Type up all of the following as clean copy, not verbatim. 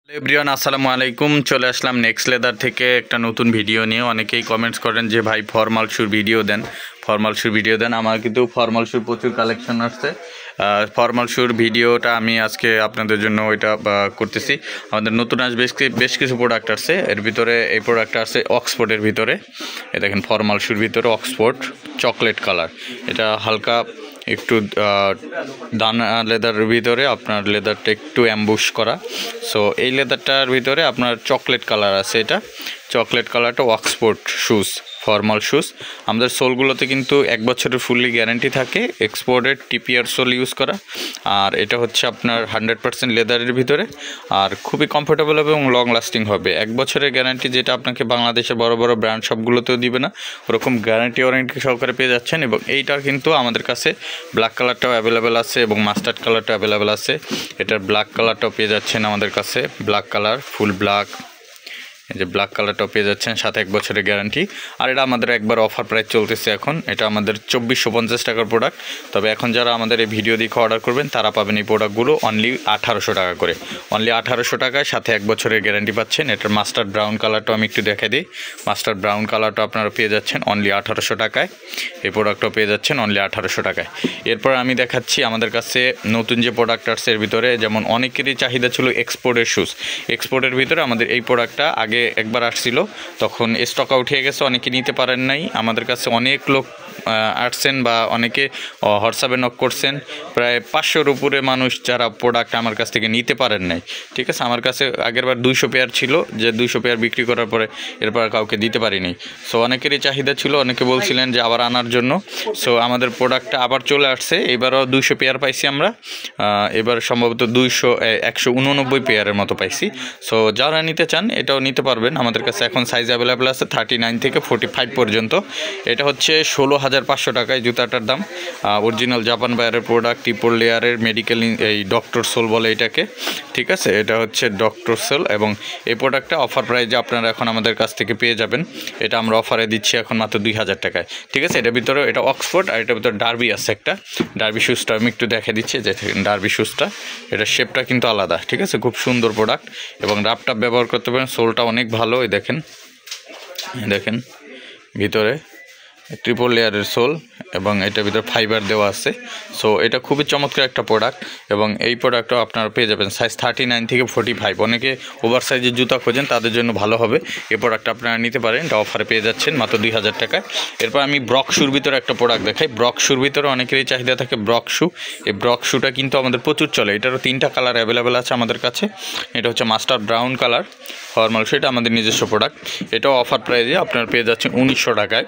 Everyone আসসালামু আলাইকুম। চলে আসলাম নেক্সট লেদার থেকে একটা নতুন ভিডিও নিয়ে। অনেকেই কমেন্টস করেন যে ভাই ফর্মাল শুর ভিডিও দেন। আমার কিন্তু ফর্মাল শুর প্রচুর কালেকশন আসছে। ফর্মাল শুর ভিডিওটা আমি আজকে আপনাদের জন্য ওইটা করতেছি। আমাদের নতুন বেশ কিছু প্রোডাক্ট আসছে। এর ভিতরে এই প্রোডাক্টটা আছে অক্সফোর্ডের ভিতরে। এ দেখেন ফর্মাল শুর ভিতরে অক্সফোর্ড চকলেট কালার। এটা হালকা একটু দানা লেদারের ভিতরে, আপনার লেদারটা একটু অ্যাম্বুশ করা। সো এই লেদারটার ভিতরে আপনার চকলেট কালার আছে। এটা চকলেট কালারটা অক্সফোর্ড শুজ, ফর্মাল শুজ। আমাদের সোলগুলোতে কিন্তু 1 বছরের ফুললি গ্যারান্টি থাকে। এক্সপোর্টেড টিপিআর সোল ইউজ করা। আর এটা হচ্ছে আপনার 100% লেদারের ভিতরে, আর খুবই কমফোর্টেবল হবে এবং লং লাস্টিং হবে। 1 বছরের গ্যারান্টি, যেটা আপনাকে বাংলাদেশের বড় বড় ব্র্যান্ড সবগুলোতেও দিবে না, ওরকম ওয়ারেন্টি সহকারে পেয়ে যাচ্ছেন। এবং এইটার কিন্তু আমাদের কাছে ব্ল্যাক কালারটাও অ্যাভেলেবেল আছে এবং মাস্টার্ড কালারটাও অ্যাভেলেবেল আছে। এটার ব্ল্যাক কালারটাও পেয়ে যাচ্ছেন আমাদের কাছে, ব্ল্যাক কালার ফুল ব্ল্যাক। এই যে ব্ল্যাক কালারটাও পেয়ে যাচ্ছেন, সাথে 1 বছরের গ্যারান্টি। আর এটা আমাদের একবার অফার প্রাইস চলতেছে এখন। এটা আমাদের 2450 টাকার প্রোডাক্ট। তবে এখন যারা আমাদের এই ভিডিও দেখে অর্ডার করবেন তারা পাবেন এই প্রোডাক্টগুলো অনলি 1800 টাকা করে। অনলি 1800 টাকায় সাথে 1 বছরের গ্যারান্টি পাচ্ছেন। এটার মাস্টার্ড ব্রাউন কালারটাও আমি একটু দেখে দিই। মাস্টার্ড ব্রাউন কালারটা আপনারা পেয়ে যাচ্ছেন অনলি 1800 টাকায়। এই প্রোডাক্টটাও পেয়ে যাচ্ছেন অনলি 1800 টাকায়। এরপর আমি দেখাচ্ছি আমাদের কাছে নতুন যে প্রোডাক্ট আসছে। এর ভিতরে যেমন অনেকেরই চাহিদা ছিল এক্সপোর্টের শুজ। এক্সপোর্টের ভিতরে আমাদের এই প্রোডাক্টটা আগে একবার আসছিল, তখন স্টক আউট হয়ে গেছে, অনেকে নিতে পারেন নাই। আমাদের কাছে অনেক লোক আসছেন বা অনেকে হোয়াটসঅ্যাপে নক করছেন। প্রায় 500-র উপরে মানুষ যারা প্রোডাক্ট আমার কাছ থেকে নিতে পারেন নাই। ঠিক আছে, আমার কাছে আগেরবার 200 পেয়ার ছিল, যে 200 পেয়ার বিক্রি করার পরে এরপর কাউকে দিতে পারিনি। সো অনেকেরই চাহিদা ছিল, অনেকে বলছিলেন যে আবার আনার জন্য। সো আমাদের প্রোডাক্টটা আবার চলে আসছে। এবারও 200 পেয়ার পাইছি আমরা। এবার সম্ভবত 189 পেয়ারের মতো পাইছি। সো যারা নিতে চান এটাও নিতে পারবেন। আমাদের কাছে এখন সাইজ অ্যাভেলেবেল আছে 39 থেকে 45 পর্যন্ত। এটা হচ্ছে 16,500 টাকায় জুতাটার দাম। অরিজিনাল জাপান বায়ারের প্রোডাক্ট, ট্রিপল লেয়ারের মেডিকেল, এই ডক্টর সোল বলে এটাকে। ঠিক আছে, এটা হচ্ছে ডক্টর সোল। এবং এই প্রোডাক্টটা অফার প্রাইজে আপনারা এখন আমাদের কাছ থেকে পেয়ে যাবেন। এটা আমরা অফারে দিচ্ছি এখন মাত্র 2000 টাকায়। ঠিক আছে, এটার ভিতরে এটা অক্সফোর্ড, আর এটার ভিতরে ডার্বি আছে একটা। ডার্বি শুজটা আমি একটু দেখে দিচ্ছি, যে ডার্বি শুজটা, এটার শেপটা কিন্তু আলাদা। ঠিক আছে, খুব সুন্দর প্রোডাক্ট এবং রাপটাপ ব্যবহার করতে পারেন। সোলটা অনেক ভালো। এই দেখেন ভিতরে ট্রিপল লেয়ারের সোল এবং এটার ভিতরে ফাইবার দেওয়া আছে। সো এটা খুবই চমৎকার একটা প্রোডাক্ট এবং এই প্রোডাক্টও আপনারা পেয়ে যাবেন সাইজ 39 থেকে 45। অনেকে ওভার সাইজের জুতা খোঁজেন, তাদের জন্য ভালো হবে এই প্রোডাক্টটা, আপনারা নিতে পারেন। এটা অফারে পেয়ে যাচ্ছেন মাত্র 2000 টাকায়। এরপর আমি ব্রক শুর ভিতরে একটা প্রোডাক্ট দেখাই। ব্রক শুর ভিতরে অনেকেরই চাহিদা থাকে ব্রক শু। এই ব্রক শুটা কিন্তু আমাদের প্রচুর চলে। এটারও 3টা কালার অ্যাভেলেবেল আছে আমাদের কাছে। এটা হচ্ছে master brown colour formal shoe, এটা আমাদের নিজস্ব প্রোডাক্ট। এটাও অফার প্রাইজে আপনারা পেয়ে যাচ্ছেন 1900 টাকায়।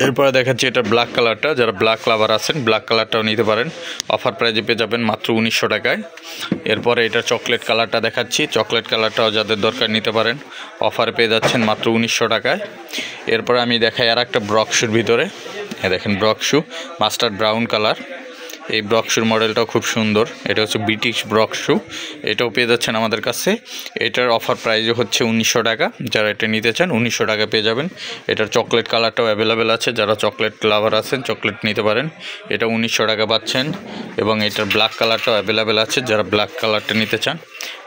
এরপরে দেখাচ্ছি এটা ব্ল্যাক কালারটা, যারা ব্ল্যাক লাভার আছেন ব্ল্যাক কালারটাও নিতে পারেন। অফার প্রাইজে পেয়ে যাবেন মাত্র 1900 টাকায়। এরপরে এটা চকলেট কালারটা দেখাচ্ছি। চকলেট কালারটাও যাদের দরকার নিতে পারেন, অফারে পেয়ে যাচ্ছেন মাত্র 1900 টাকায়। এরপরে আমি দেখাই আর একটা ব্রক শুর ভিতরে। দেখেন ব্রক শু মাস্টার্ড ব্রাউন কালার। এই ব্রক শুর মডেলটাও খুব সুন্দর। এটা হচ্ছে ব্রিটিশ ব্রক শু, এটাও পেয়ে যাচ্ছেন আমাদের কাছে। এটার অফার প্রাইসও হচ্ছে 1900 টাকা। যারা এটা নিতে চান 1900 টাকা পেয়ে যাবেন। এটার চকলেট কালারটাও অ্যাভেলেবেল আছে, যারা চকলেট লাভার আছেন চকলেট নিতে পারেন। এটা 1900 টাকা পাচ্ছেন। এবং এটার ব্ল্যাক কালারটাও অ্যাভেলেবেল আছে, যারা ব্ল্যাক কালারটা নিতে চান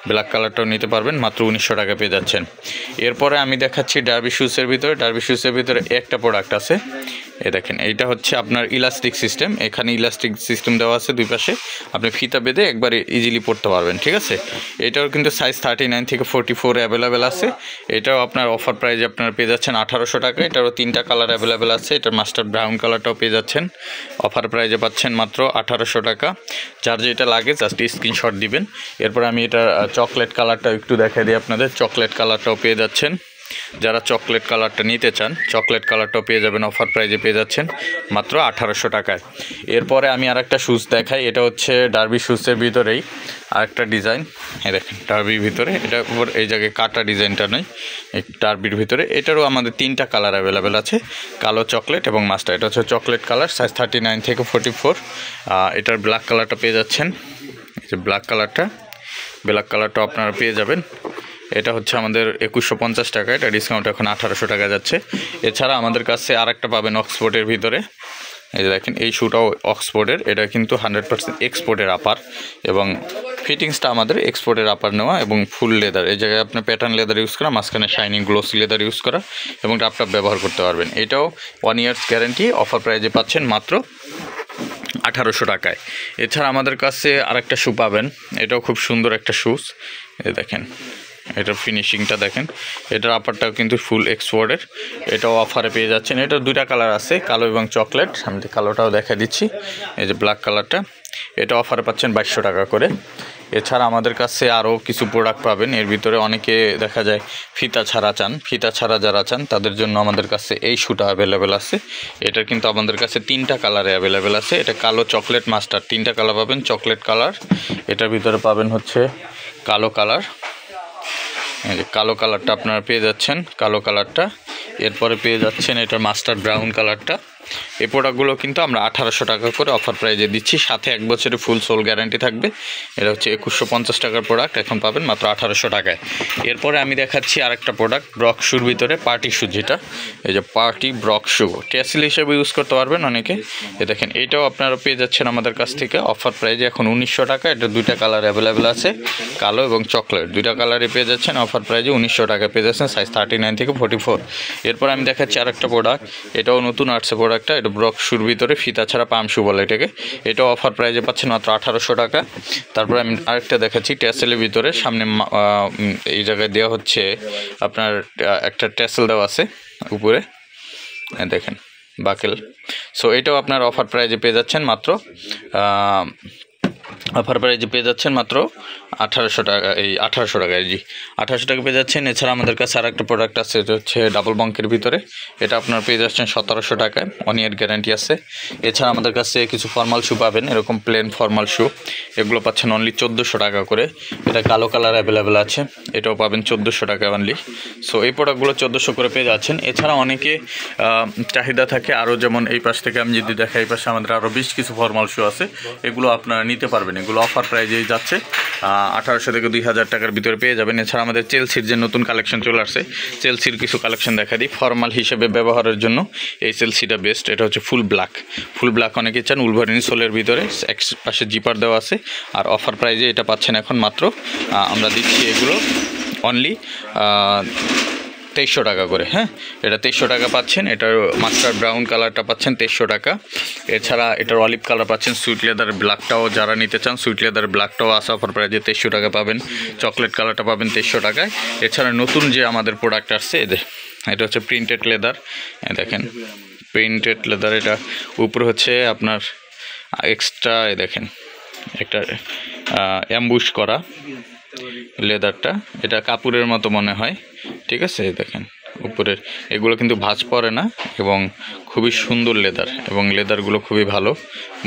ব্ল্যাক কালারটাও নিতে পারবেন, মাত্র 1900 টাকা পেয়ে যাচ্ছেন। এরপরে আমি দেখাচ্ছি ডার্বি শুজের ভিতরে। ডার্বি শুজের ভিতরে একটা প্রোডাক্ট আছে। দেখেন এইটা হচ্ছে আপনার ইলাস্টিক সিস্টেম। এখানে ইলাস্টিক সিস্টেম দেওয়া আছে দুই পাশে, আপনি ফিতা বেঁধে একবারে ইজিলি পড়তে পারবেন। ঠিক আছে, এটাও কিন্তু সাইজ 39 থেকে 44 অ্যাভেলেবেল আছে। এটাও আপনার অফার প্রাইজে আপনারা পেয়ে যাচ্ছেন 1800 টাকা। এটারও 3টা কালার অ্যাভেলেবেল আছে। এটার মাস্টার ব্রাউন কালারটাও পেয়ে যাচ্ছেন, অফার প্রাইজে পাচ্ছেন মাত্র 1800 টাকা। যার যেটা লাগে জাস্ট স্ক্রিনশট দিবেন। এরপর আমি এটা চকলেট কালারটা একটু দেখাই দিই আপনাদের। চকলেট কালারটাও পেয়ে যাচ্ছেন, যারা চকলেট কালারটা নিতে চান চকলেট কালারটাও পেয়ে যাবেন, অফার প্রাইজে পেয়ে যাচ্ছেন মাত্র 1800 টাকায়। এরপরে আমি আরেকটা শুজ দেখাই। এটা হচ্ছে ডার্বি শুজের ভিতরেই আরেকটা ডিজাইন। দেখেন ডার্বির ভিতরে, এটা উপর এই জায়গায় কাটা ডিজাইনটা নেই, এই ডার্বির ভিতরে। এটারও আমাদের 3টা কালার অ্যাভেলেবেল আছে, কালো চকলেট এবং মাস্টার। এটা হচ্ছে চকলেট কালার, সাইজ 39 থেকে 44। এটার ব্ল্যাক কালারটা পেয়ে যাচ্ছেন। এই যে ব্ল্যাক কালারটা আপনারা পেয়ে যাবেন। এটা হচ্ছে আমাদের 2150 টাকা। এটা ডিসকাউন্ট এখন 1800 টাকা যাচ্ছে। এছাড়া আমাদের কাছে আরেকটা পাবেন অক্সফোর্ডের ভিতরে। এই যে দেখেন এই শুটাও অক্সফোর্ডের, এটা কিন্তু 100% এক্সপোর্টের আপার এবং ফিটিংসটা আমাদের এক্সপোর্টের আপার নেওয়া এবং ফুল লেদার। এই জায়গায় আপনার প্যাটার্ন লেদার ইউজ করা, মাঝখানে শাইনিং গ্লোসি লেদার ইউজ করা এবং টাপটাপ ব্যবহার করতে পারবেন। এটাও 1 ইয়ার্স গ্যারান্টি, অফার প্রাইজে পাচ্ছেন মাত্র 1800 টাকায়। এছাড়া আমাদের কাছে আরেকটা শু পাবেন, এটাও খুব সুন্দর একটা শুজ। এই দেখেন এটার ফিনিশিংটা দেখেন, এটার আপারটাও কিন্তু ফুল এক্সপোর্টের, এটাও অফারে পেয়ে যাচ্ছেন। এটার 2টা কালার আছে, কালো এবং চকলেট। আমি কালোটাও দেখা দিচ্ছি, এই যে ব্ল্যাক কালারটা, এটা অফারে পাচ্ছেন 2200 টাকা করে। এছাড়া আমাদের কাছে আরও কিছু প্রোডাক্ট পাবেন, এর ভিতরে অনেকে দেখা যায় ফিতা ছাড়া চান, ফিতা ছাড়া যারা চান তাদের জন্য আমাদের কাছে এই শুটা অ্যাভেলেবেল আছে। এটার কিন্তু আমাদের কাছে 3টা কালারে অ্যাভেলেবেল আছে, এটা কালো, চকলেট, মাস্টার্ড, 3টা কালার পাবেন। চকলেট কালার, এটার ভিতরে পাবেন হচ্ছে কালো কালার, এই যে কালো কালারটা আপনারা পেয়ে যাচ্ছেন, কালো কালারটা। এরপরে পেয়ে যাচ্ছেন এটার মাস্টার্ড ব্রাউন কালারটা। এই প্রোডাক্টগুলো কিন্তু আমরা 1800 টাকা করে অফার প্রাইজে দিচ্ছি, সাথে 1 বছরের ফুল সোল গ্যারান্টি থাকবে। এটা হচ্ছে 2150 টাকার প্রোডাক্ট, এখন পাবেন মাত্র 1800 টাকায়। এরপরে আমি দেখাচ্ছি আরেকটা প্রোডাক্ট ব্রক শুর ভিতরে, পার্টি শু, যেটা এই যে পার্টি ব্রক শু, টেসেল হিসেবে ইউজ করতে পারবেন অনেকে। এ দেখেন এটাও আপনারা পেয়ে যাচ্ছেন আমাদের কাছ থেকে অফার প্রাইজে এখন 1900 টাকা। এটা 2টা কালার অ্যাভেলেবেল আছে, কালো এবং চকলেট, 2টা কালারে পেয়ে যাচ্ছেন অফার প্রাইজে 1900 টাকায় পেয়ে যাচ্ছেন, সাইজ 39 থেকে 44। এরপর আমি দেখাচ্ছি আরেকটা প্রোডাক্ট, এটাও নতুন আসছে প্রোডাক্টটা, এটা ব্রক শুর ভিতরে ফিতা ছাড়া পাম শু বলে এটাকে। এটাও অফার প্রাইজে পাচ্ছেন মাত্র 1800 টাকা। তারপর আমি আরেকটা দেখাচ্ছি টেসেলের ভিতরে, সামনে এই জায়গায় দেওয়া হচ্ছে আপনার একটা টেসেল দেওয়া আছে উপরে, দেখেন বাকেল। সো এটাও আপনার অফার প্রাইজে পেয়ে যাচ্ছেন মাত্র 1800 টাকা, এই 1800 টাকায়, জি 1800 টাকা পেয়ে যাচ্ছেন। এছাড়া আমাদের কাছে আর একটা প্রোডাক্ট আছে, এটা হচ্ছে ডাবল বঙ্কের ভিতরে, এটা আপনার পেয়ে যাচ্ছেন 1700 টাকায়, 1 ইয়ার গ্যারান্টি আছে। এছাড়া আমাদের কাছে কিছু ফর্মাল শু পাবেন, এরকম প্লেন ফর্মাল শু, এগুলো পাচ্ছেন অনলি 1400 টাকা করে। এটা কালো কালার অ্যাভেলেবেল আছে, এটাও পাবেন 1400 টাকা অনলি। সো এই প্রোডাক্টগুলো 1400 করে পেয়ে যাচ্ছেন। এছাড়া অনেকে চাহিদা থাকে আরও, যেমন এই পাশ থেকে আমি যদি দেখাই, এই পাশে আমাদের আরও বেশ কিছু ফর্মাল শু আছে, এগুলো আপনারা নিতে পারবেন। এগুলো অফার প্রাইজেই যাচ্ছে, 1800 থেকে 2000 টাকার ভিতরে পেয়ে যাবেন। এছাড়া আমাদের চেলসির যে নতুন কালেকশন চলে আসছে, চেলসির কিছু কালেকশন দেখা দিই। ফর্মাল হিসেবে ব্যবহারের জন্য এই চেলসিটা বেস্ট, এটা হচ্ছে ফুল ব্ল্যাক অনেকে চান, উলভারিন সোলের ভিতরে, এক পাশে জিপার দেওয়া আছে। আর অফার প্রাইজে এটা পাচ্ছেন এখন মাত্র, আমরা দিচ্ছি এগুলো অনলি 2300 টাকা করে। হ্যাঁ, এটা 2300 টাকা পাচ্ছেন। এটার মাস্টার্ড ব্রাউন কালারটা পাচ্ছেন 2300 টাকা। এছাড়া এটার অলিভ কালার পাচ্ছেন, সুইট লেদার ব্ল্যাকটাও যারা নিতে চান, সুইট লেদার ব্ল্যাকটাও আছে অফার প্রাইজে 2300 টাকা পাবেন। চকলেট কালারটা পাবেন 2300 টাকায়। এছাড়া নতুন যে আমাদের প্রোডাক্ট আসছে, এটা হচ্ছে প্রিন্টেড লেদার, দেখেন প্রিন্টেড লেদার, এটা উপরে হচ্ছে আপনার এক্সট্রা দেখেন একটা অ্যাম্বুশ করা লেদারটা, এটা কাপড়ের মতো মনে হয়, ঠিক আছে। দেখেন উপরের এগুলো কিন্তু ভাঁজ পড়ে না এবং খুবই সুন্দর লেদার, এবং লেদারগুলো খুবই ভালো,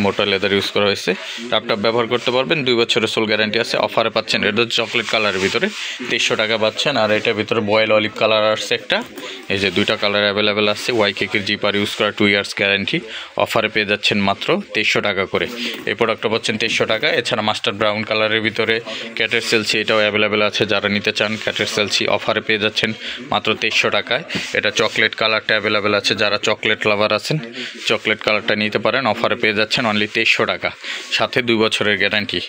মোটা লেদার ইউজ করা হয়েছে। টাপটাপ ব্যবহার করতে পারবেন, 2 বছরের সোল গ্যারান্টি আছে। অফারে পাচ্ছেন এটা চকলেট কালারের ভিতরে 2300 টাকা পাচ্ছেন। আর এটার ভিতরে বয়েল অলিভ কালার আসছে একটা, এই যে 2টা কালার অ্যাভেলেবেল আছে। ওয়াইকেকের জিপার ইউজ করা, 2 ইয়ার্স গ্যারান্টি, অফারে পেয়ে যাচ্ছেন মাত্র 2300 টাকা করে। এই প্রোডাক্টটা পাচ্ছেন 2300 টাকা। এছাড়া মাস্টার ব্রাউন কালারের ভিতরে ক্যাটের সেলসি, এটাও অ্যাভেলেবেল আছে, যারা নিতে চান ক্যাটের সেলসি অফারে পেয়ে যাচ্ছেন মাত্র 2300 টাকায়। এটা চকলেট কালারটা অ্যাভেলেবেল আছে, যারা চকলেট লাভার আছেন চকলেট কালারটা নিতে পারেন, অফারে পেয়ে যাচ্ছেন অনলি 2300 টাকা, সাথে 2 বছরের গ্যারান্টি।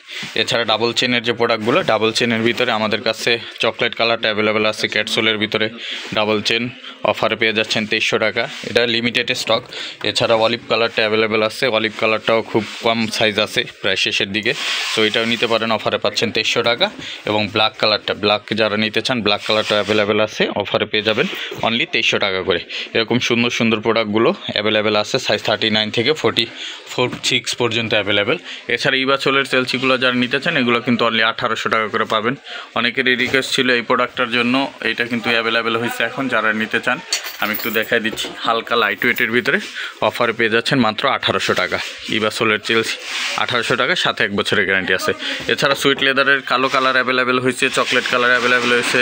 এছাড়া ডাবল চেনের যে প্রোডাক্টগুলো, ডাবল চেনের ভিতরে আমাদের কাছে চকলেট কালারটা অ্যাভেলেবেল আছে, ক্যাটসোলের ভিতরে ডাবল চেন, অফারে পেয়ে যাচ্ছেন 2300 টাকা, এটা লিমিটেড স্টক। এছাড়া অলিভ কালারটা অ্যাভেলেবেল আছে, অলিভ কালারটাও খুব কম সাইজ আছে, প্রায় শেষের দিকে, সো এটাও নিতে পারেন, অফারে পাচ্ছেন 2300 টাকা। এবং ব্ল্যাক কালারটা, ব্ল্যাক যারা নিতে চান ব্ল্যাক কালারটা অ্যাভেলেবেল আছে, অফারে পেয়ে যাবেন অনলি 2300 টাকা করে। এরকম সুন্দর সুন্দর প্রোডাক্টগুলো অ্যাভেলেবেল আছে, সাইজ 39 থেকে 46 পর্যন্ত অ্যাভেলেবেল। এছাড়া ইবাচলের সেলসিগুলো যারা নিতে চান, এগুলো কিন্তু অনলি 1800 টাকা করে পাবেন। অনেকেরই রিকোয়েস্ট ছিল এই প্রোডাক্টটার জন্য, এইটা কিন্তু অ্যাভেলেবেল হয়েছে এখন, যারা নিতে চান আমি একটু দেখাই দিচ্ছি। হালকা লাইট ওয়েটের ভিতরে অফারে পেয়ে যাচ্ছেন মাত্র 1800 টাকা। ইবাচলের চেলসি 1800 টাকা, সাথে 1 বছরের গ্যারান্টি আছে। এছাড়া সুইট লেদারের কালো কালার অ্যাভেলেবেল হয়েছে, চকলেট কালার অ্যাভেলেবেল হয়েছে,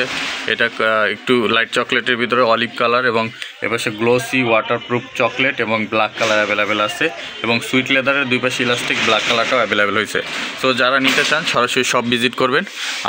এটা একটু লাইট চকলেটের ভিতরে অলিভ কালার, এবং এপাশে গ্লোসি ওয়াটারপ্রুফ চকলেট এবং ব্ল্যাক কালার অ্যাভেলেবেল আছে, এবং সুইট লেদারের 2 পাশে ইলাস্টিক ব্ল্যাক কালারটাও অ্যাভেলেবেল হয়েছে। সো যারা নিতে চান সরাসরি সব ভিজিট করবেন,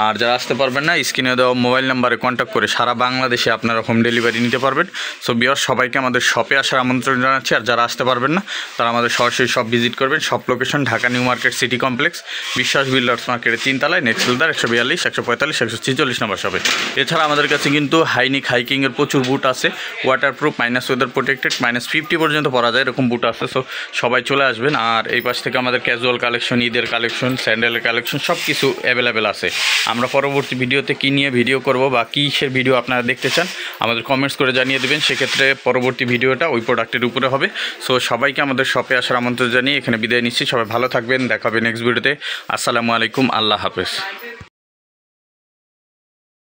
আর যারা আসতে পারবেন না স্ক্রিনে দেওয়া মোবাইল নাম্বারে কন্ট্যাক্ট করে সারা বাংলাদেশে আপনারা হোম ডেলিভারি নিতে পারবেন। সো বিয়ার সবাইকে আমাদের শপে আসার আমন্ত্রণ জানাচ্ছি। আর যারা আসতে পারবেন না তারা আমাদের সরাসরি শপ ভিজিট করবেন। Shop location Dhaka new market city complex, বিশ্বাস বিল্ডার্স মার্কেটের 3 তলায়, নেক্সট লেদার 142, 145, 146 নম্বর শপে। এছাড়া আমাদের কাছে কিন্তু হাইনিক হাইকিংয়ের প্রচুর বুট আছে, ওয়াটারপ্রুফ, মাইনাস ওয়েদার প্রোটেক্টেড, -50 পর্যন্ত পরা যায় এরকম বুট আছে। সো সবাই চলে আসবেন। আর এই পাশ থেকে আমাদের ক্যাজুয়াল কালেকশন, ঈদের কালেকশন, স্যান্ডেলের কালেকশন সব কিছু অ্যাভেলেবেল আছে। আমরা পরবর্তী ভিডিওতে কী নিয়ে ভিডিও করব বা কিসের ভিডিও আপনারা দেখতে চান আমাদের কমেন্টস করে জানিয়ে দেবেন। সেক্ষেত্রে পরবর্তী ভিডিওটা ওই প্রোডাক্টের উপরে হবে। সো সবাইকে আমাদের শপে আসার আমন্ত্রণ জানিয়ে এখানে বিদায় নিচ্ছি। সবাই ভালো থাকবেন, দেখা হবে নেক্সট ভিডিওতে। আসসালামু আলাইকুম, আল্লাহ হাফেজ।